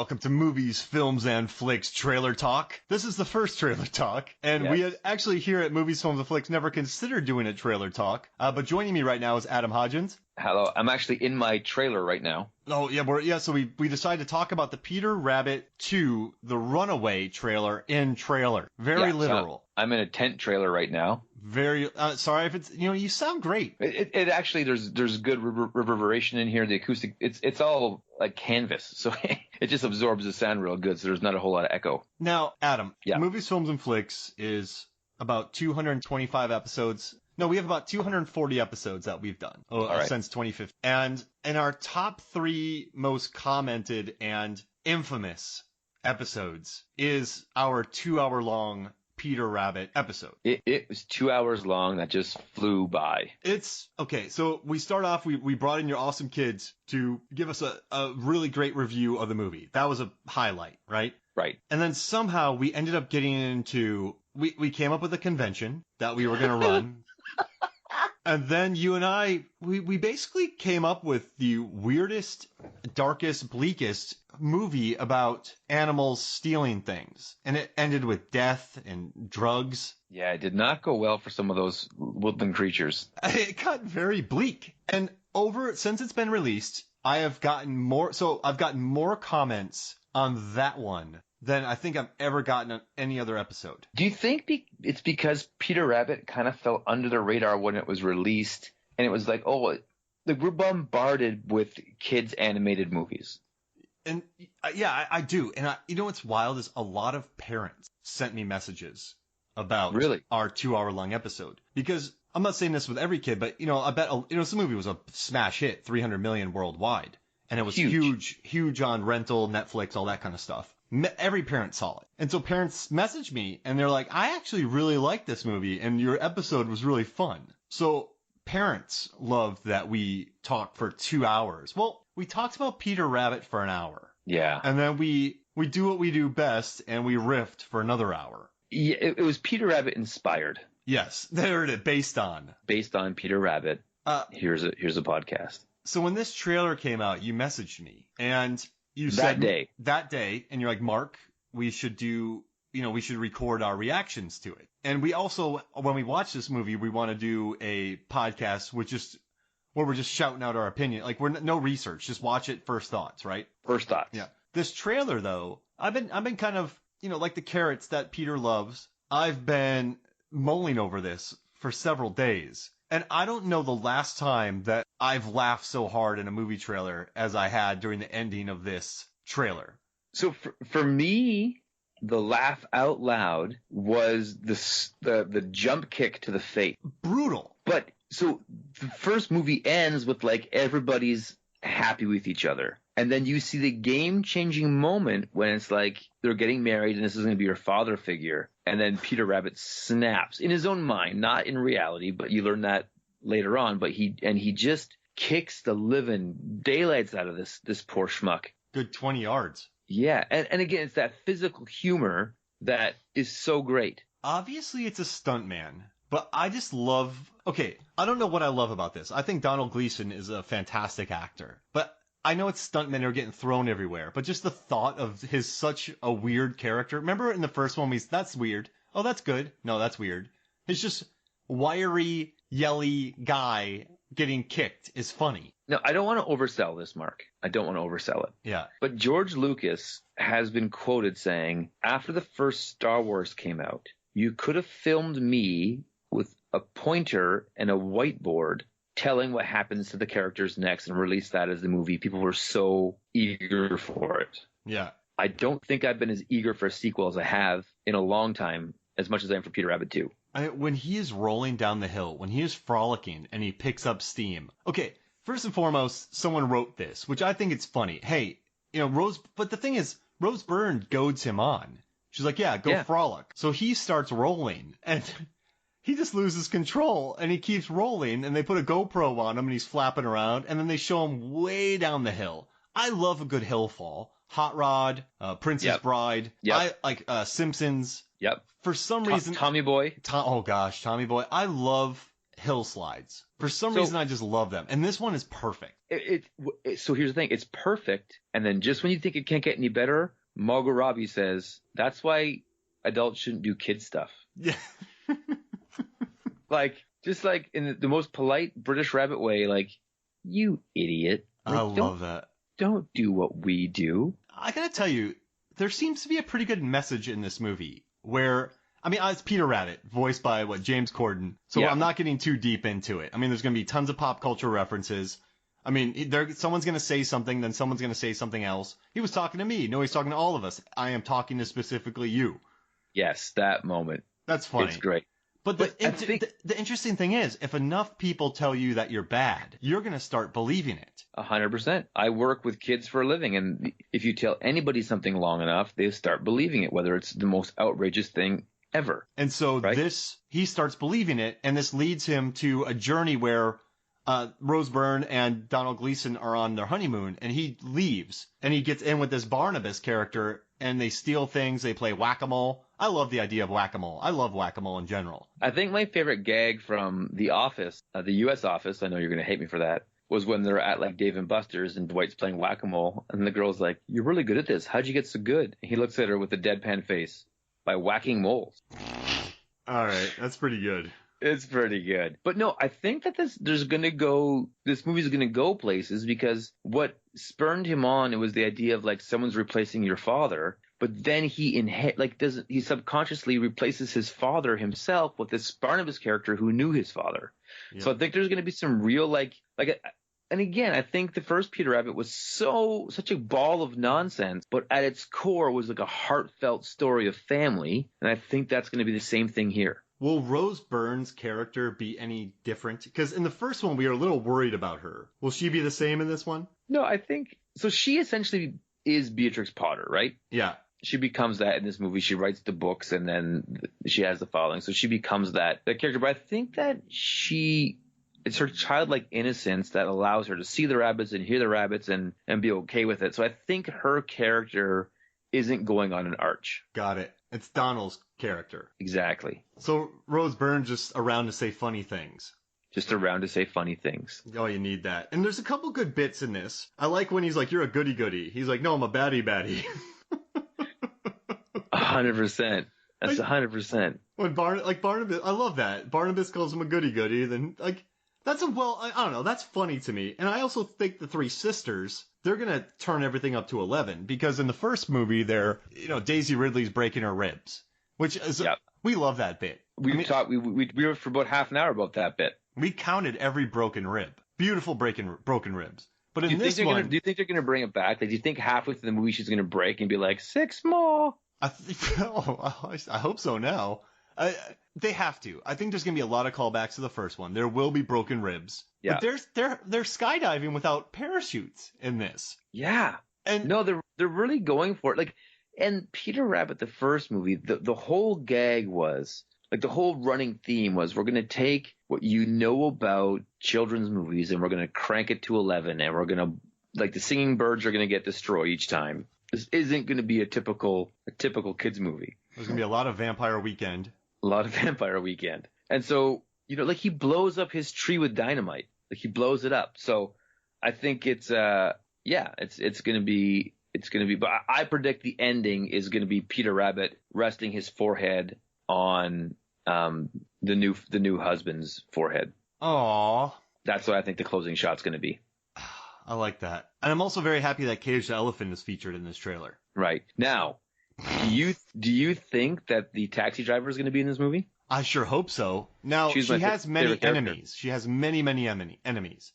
welcome to Movies, Films, and Flicks Trailer Talk. This is the first trailer talk, and we had actually here at Movies, Films, and Flicks never considered doing a trailer talk. But joining me right now is Adam Hodgins. Hello, I'm actually in my trailer right now. Oh, yeah, so we decided to talk about the Peter Rabbit 2, the Runaway trailer in trailer. Very literal. So I'm in a tent trailer right now. Very, sorry if it's, you sound great. It actually, there's good reverberation in here. The acoustic, it's all like canvas, so it just absorbs the sound real good, so there's not a whole lot of echo. Now, Adam, Movies, Films, and Flicks is about 225 episodes. No, we have about 240 episodes that we've done since 2015. And in our top 3 most commented and infamous episodes is our 2-hour-long Peter Rabbit episode. It was 2 hours long that just flew by. It's okay. So we start off, we brought in your awesome kids to give us a really great review of the movie. That was a highlight, right? Right. And then somehow we ended up getting into, we came up with a convention that we were going to run. And then you and I, we basically came up with the weirdest, darkest, bleakest movie about animals stealing things. And it ended with death and drugs. Yeah, it did not go well for some of those woodland creatures. It got very bleak. And since it's been released, I've gotten more comments on that one than I think I've ever gotten on any other episode. Do you think it's because Peter Rabbit kind of fell under the radar when it was released, and it was like, we're bombarded with kids' animated movies? And yeah, I do. And you know what's wild is a lot of parents sent me messages about our 2-hour-long episode. Because I'm not saying this with every kid, but I bet this movie was a smash hit, 300 million worldwide, and it was huge on rental, Netflix, all that kind of stuff. Every parent saw it. And so parents messaged me and they're like, I actually really like this movie and your episode was really fun. So parents loved that we talked for 2 hours. Well, we talked about Peter Rabbit for an hour. Yeah. And then we do what we do best and we riffed for another hour. Yeah, it was Peter Rabbit inspired. Yes, there it is, based on Peter Rabbit. Here's a podcast. So when this trailer came out, you messaged me and you said that day, and you're like, Mark, we should record our reactions to it. And we also, when we watch this movie, we want to do a podcast where we're just shouting out our opinion. Like, we're no research, just watch it, first thoughts, right? First thoughts. Yeah. This trailer, though, I've been kind of, like the carrots that Peter loves. I've been mulling over this for several days. And I don't know the last time that I've laughed so hard in a movie trailer as I had during the ending of this trailer. So for me, the laugh out loud was the jump kick to the face. Brutal. But so the first movie ends with like everybody's happy with each other. And then you see the game-changing moment when it's like they're getting married and this is going to be your father figure. And then Peter Rabbit snaps in his own mind, not in reality, but you learn that later on. But he just kicks the living daylights out of this poor schmuck. Good 20 yards. Yeah. And again, it's that physical humor that is so great. Obviously, it's a stuntman, but I just love – okay, I don't know what I love about this. I think Donald Gleason is a fantastic actor, but – I know it's stuntmen are getting thrown everywhere, but just the thought of his such a weird character. Remember in the first one, that's weird. Oh, that's good. No, that's weird. It's just wiry, yelly guy getting kicked is funny. No, I don't want to oversell this, Mark. I don't want to oversell it. Yeah. But George Lucas has been quoted saying, after the first Star Wars came out, you could have filmed me with a pointer and a whiteboard telling what happens to the characters next and release that as the movie. People were so eager for it. Yeah. I don't think I've been as eager for a sequel as I have in a long time, as much as I am for Peter Rabbit 2. When he is rolling down the hill, when he is frolicking and he picks up steam. Okay, first and foremost, someone wrote this, which I think it's funny. Hey, Rose, but the thing is, Rose Byrne goads him on. She's like, go frolic. So he starts rolling and he just loses control, and he keeps rolling, and they put a GoPro on him, and he's flapping around, and then they show him way down the hill. I love a good hill fall. Hot Rod, Princess Bride, I like Simpsons. Yep. For some reason, Tommy Boy. Tommy Boy. I love hill slides. For some reason, I just love them. And this one is perfect. So here's the thing. It's perfect. And then just when you think it can't get any better, Margot Robbie says, that's why adults shouldn't do kid stuff. Yeah. Just like in the most polite British Rabbit way, like, you idiot. Like, I love that. Don't do what we do. I gotta tell you, there seems to be a pretty good message in this movie where, I mean, it's Peter Rabbit, voiced by, James Corden. So I'm not getting too deep into it. I mean, there's going to be tons of pop culture references. I mean, someone's going to say something, then someone's going to say something else. He was talking to me. No, he's talking to all of us. I am talking to specifically you. Yes, that moment. That's funny. It's great. But the interesting thing is, if enough people tell you that you're bad, you're going to start believing it. 100%. I work with kids for a living, and if you tell anybody something long enough, they start believing it, whether it's the most outrageous thing ever. And so he starts believing it, and this leads him to a journey where Rose Byrne and Donald Gleason are on their honeymoon, and he leaves, and he gets in with this Barnabas character, and they steal things, they play whack-a-mole. I love the idea of whack-a-mole. I love whack-a-mole in general. I think my favorite gag from The Office, the U.S. Office, I know you're going to hate me for that, was when they're at like Dave and Buster's and Dwight's playing whack-a-mole, and the girl's like, you're really good at this. How'd you get so good? And he looks at her with a deadpan face. By whacking moles. All right, that's pretty good. It's pretty good. But no, I think that this movie's going to go places because what spurned him on, it was the idea of like someone's replacing your father, but then he subconsciously replaces his father himself with this Barnabas character who knew his father. Yeah. So I think there's going to be some real and again, I think the first Peter Rabbit was such a ball of nonsense, but at its core was like a heartfelt story of family. And I think that's going to be the same thing here. Will Rose Byrne's character be any different? Because in the first one, we were a little worried about her. Will she be the same in this one? No, I think so. She essentially is Beatrix Potter, right? Yeah. She becomes that in this movie. She writes the books and then she has the following. So she becomes that character. But I think that it's her childlike innocence that allows her to see the rabbits and hear the rabbits and be okay with it. So I think her character isn't going on an arch. Got it. It's Donald's character. Exactly. So Rose Byrne just around to say funny things. Just around to say funny things. Oh, you need that. And there's a couple good bits in this. I like when he's like, you're a goody-goody. He's like, no, I'm a baddie-baddie. 100%. That's 100%. When Barnabas, I love that. Barnabas calls him a goody-goody, then I don't know, that's funny to me. And I also think the three sisters, they're going to turn everything up to 11 because in the first movie, Daisy Ridley's breaking her ribs, which is, we love that bit. We were for about half an hour about that bit. We counted every broken rib. Beautiful broken ribs. But in this one, do you think they're going to bring it back? Like, do you think halfway through the movie she's going to break and be like, 6 more? I hope so now. They have to. I think there's going to be a lot of callbacks to the first one. There will be broken ribs. Yeah. But they're skydiving without parachutes in this. Yeah. And no, they're really going for it. Like, and Peter Rabbit, the first movie, the whole gag was, like, the whole running theme was, we're going to take what you know about children's movies and we're going to crank it to 11 and we're going to, like, the singing birds are going to get destroyed each time. This isn't going to be a typical kids movie. There's going to be a lot of Vampire Weekend. And so, like, he blows up his tree with dynamite. Like, he blows it up. So I think it's going to be, but I predict the ending is going to be Peter Rabbit resting his forehead on the new husband's forehead. Aww. That's what I think the closing shot's going to be. I like that. And I'm also very happy that Cage the Elephant is featured in this trailer. Right. Now, do you think that the taxi driver is going to be in this movie? I sure hope so. Now, she has many enemies. She has many, many enemies.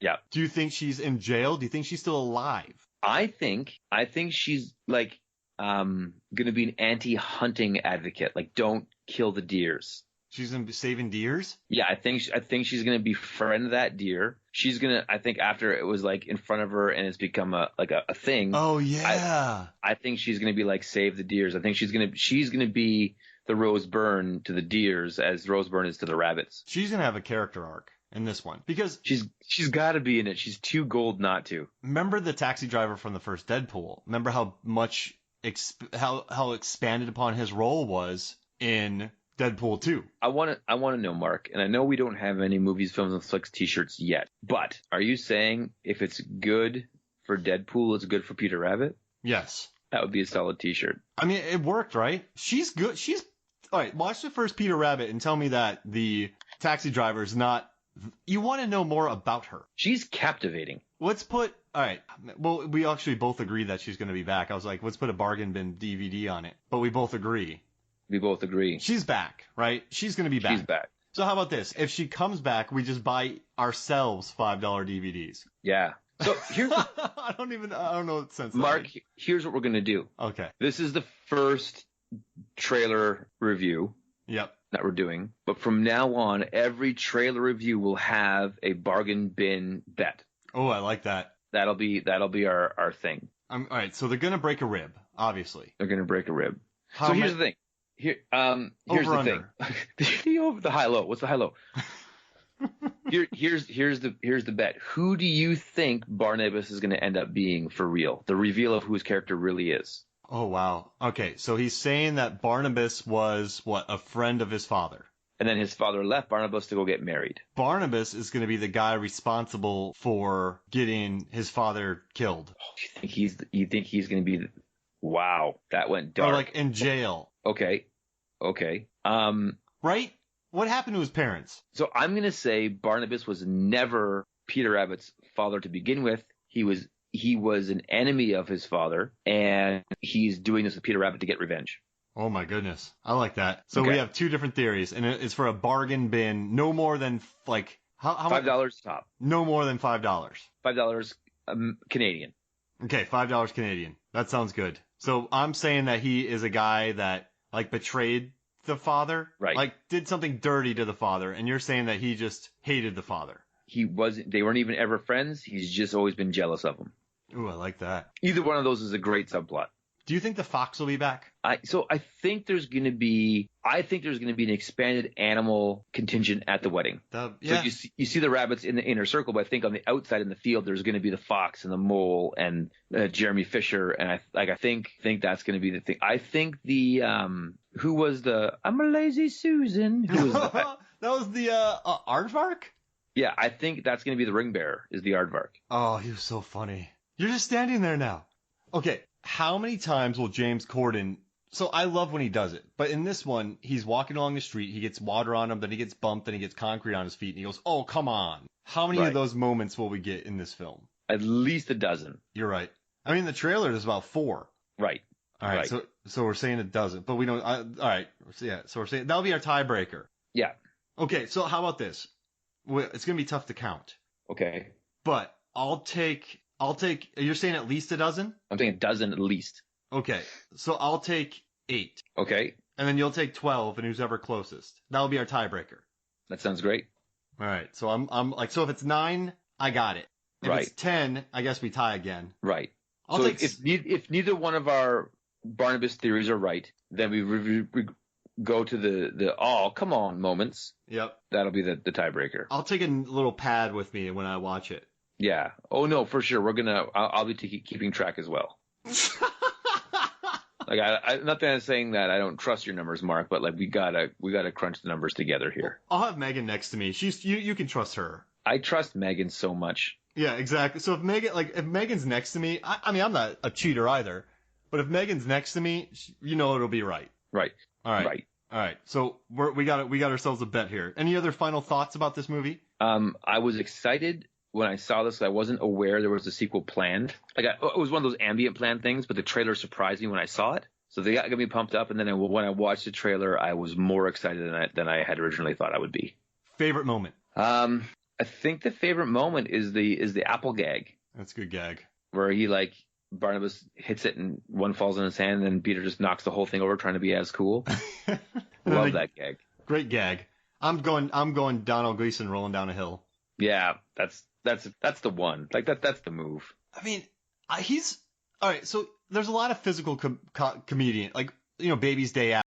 Yeah. Do you think she's in jail? Do you think she's still alive? I think she's like going to be an anti-hunting advocate. Like, don't kill the deers. She's going to be saving deers? Yeah, I think she's going to befriend that deer. She's going to, I think after it was like in front of her and it's become a thing. Oh, yeah. I think she's going to be like, save the deers. I think she's going to be the Rose Byrne to the deers as Rose Byrne is to the rabbits. She's going to have a character arc in this one because she's got to be in it. She's too gold not to. Remember the taxi driver from the first Deadpool? Remember how much how expanded upon his role was in Deadpool 2. I want to know, Mark, and I know we don't have any movies, films, and flicks t-shirts yet, but are you saying if it's good for Deadpool, it's good for Peter Rabbit? Yes. That would be a solid t-shirt. I mean, it worked, right? She's good. All right, watch the first Peter Rabbit and tell me that the taxi driver is not... You want to know more about her. She's captivating. All right, well, we actually both agree that she's going to be back. I was like, let's put a bargain bin DVD on it. But we both agree. She's back, right? She's going to be back. She's back. So how about this? If she comes back, we just buy ourselves $5 DVDs. Yeah. So here's I don't know what sense. Mark, here's what we're going to do. Okay. This is the first trailer review. Yep. That we're doing. But from now on, every trailer review will have a bargain bin bet. Oh, I like that. That'll be our thing. All right. So they're going to break a rib, obviously. They're going to break a rib. Here's the thing. Here's the thing. The high low. What's the high low? Here's the bet. Who do you think Barnabas is going to end up being for real? The reveal of who his character really is. Oh, wow. Okay, so he's saying that Barnabas was, a friend of his father. And then his father left Barnabas to go get married. Barnabas is going to be the guy responsible for getting his father killed. Oh, you think he's going to be wow, that went dark. Or like in jail. Okay. Right? What happened to his parents? So I'm going to say Barnabas was never Peter Rabbit's father to begin with. He was an enemy of his father, and he's doing this with Peter Rabbit to get revenge. Oh my goodness. I like that. So we have two different theories, and it's for a bargain bin, no more than how $5 top. No more than $5. $5 Canadian. Okay, $5 Canadian. That sounds good. So I'm saying that he is a guy that betrayed the father, right? Did something dirty to the father, and you're saying that he just hated the father. They weren't even ever friends. He's just always been jealous of him. Ooh, I like that. Either one of those is a great subplot. Do you think the fox will be back? I think there's going to be an expanded animal contingent at the wedding. Yeah. So you see the rabbits in the inner circle, but I think on the outside in the field there's going to be the fox and the mole and Jeremy Fisher, and I think that's going to be the thing. I think the who was the I'm a lazy Susan? Who was that was the Aardvark? Yeah, I think that's going to be the ring bearer, is the Aardvark. Oh, he was so funny. You're just standing there now. Okay, how many times will James Corden... So I love when he does it, but in this one, he's walking along the street, he gets water on him, then he gets bumped, then he gets concrete on his feet, and he goes, oh, come on. How many of those moments will we get in this film? At least a dozen. You're right. I mean, the trailer is about 4. Right. All right, so we're saying it doesn't, but we don't... all right, yeah, so we're saying... That'll be our tiebreaker. Yeah. Okay, so how about this? It's going to be tough to count. Okay. But I'll take, you're saying at least a dozen? I'm saying a dozen at least. Okay. So I'll take 8. Okay. And then you'll take 12 and who's ever closest. That'll be our tiebreaker. That sounds great. All right. So I'm like, so if it's 9, I got it. If it's 10, I guess we tie again. Right. If neither one of our Barnabas theories are right, then we go to the oh, come on moments. Yep. That'll be the tiebreaker. I'll take a little pad with me when I watch it. Yeah. Oh no, for sure. I'll be keeping track as well. Like I'm not that I'm saying that I don't trust your numbers, Mark, but like we gotta crunch the numbers together here. I'll have Megan next to me. You can trust her. I trust Megan so much. Yeah, exactly. So if Megan's next to me, I mean I'm not a cheater either, but if Megan's next to me, it'll be right. Right. All right. Right. All right. So we got ourselves a bet here. Any other final thoughts about this movie? I was excited when I saw this. I wasn't aware there was a sequel planned. It was one of those ambient planned things, but the trailer surprised me when I saw it. So they got me pumped up, and then when I watched the trailer, I was more excited than I had originally thought I would be. Favorite moment? I think the favorite moment is the apple gag. That's a good gag. Where he Barnabas hits it and one falls in his hand, and then Peter just knocks the whole thing over trying to be as cool. Love that gag. Great gag. I'm going Donald Gleason rolling down a hill. Yeah, that's the one. That's the move. I mean, he's all right. So there's a lot of physical comedian, Baby's Day Out.